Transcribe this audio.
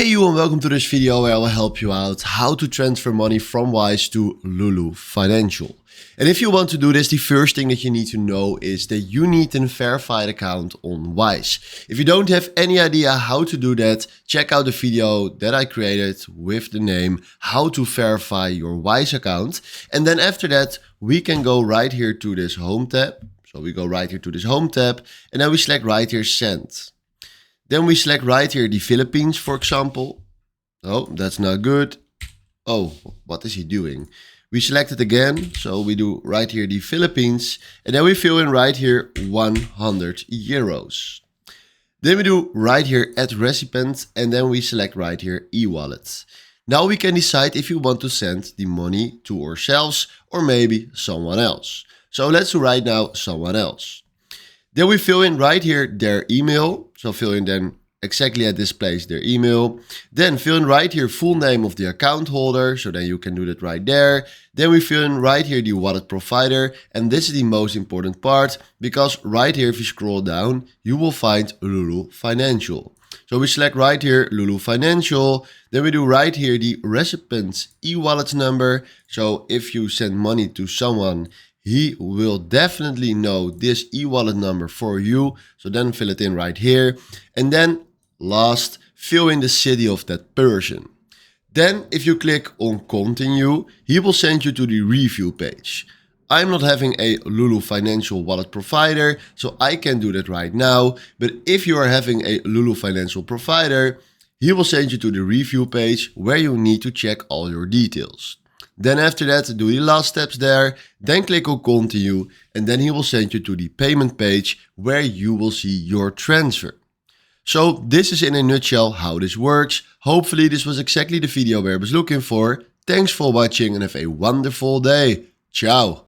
Hey you, and welcome to this video where I will help you out how to transfer money from Wise to Lulu Financial. And if you want to do this, the first thing that you need to know is that you need a verified account on Wise. If you don't have any idea how to do that, check out the video that I created with the name How to Verify Your Wise Account. And then after that, we can go right here to this Home tab. So we go right here to this Home tab and then we select right here Send. Then we select right here the Philippines, for example. Oh, that's not good. Oh, what is he doing? We select it again. So we do right here the Philippines. And then we fill in right here 100 euros. Then we do right here Add Recipient. And then we select right here e-wallet. Now we can decide if you want to send the money to ourselves or maybe someone else. So let's do right now someone else. Then we fill in right here their email. So fill in then exactly at this place their email. Then fill in right here full name of the account holder. So then you can do that right there. Then we fill in right here the wallet provider. And this is the most important part because right here if you scroll down, you will find Lulu Financial. So we select right here Lulu Financial. Then we do right here the recipient's e-wallet number. So if you send money to someone, he will definitely know this e-wallet number for you. So then fill it in right here. And then last, fill in the city of that person. Then if you click on continue, he will send you to the review page. I'm not having a Lulu Financial wallet provider, so I can do that right now. But if you are having a Lulu Financial provider, he will send you to the review page where you need to check all your details. Then after that, do the last steps there, then click on continue, and then he will send you to the payment page where you will see your transfer. So this is in a nutshell how this works. Hopefully this was exactly the video where I was looking for. Thanks for watching and have a wonderful day. Ciao.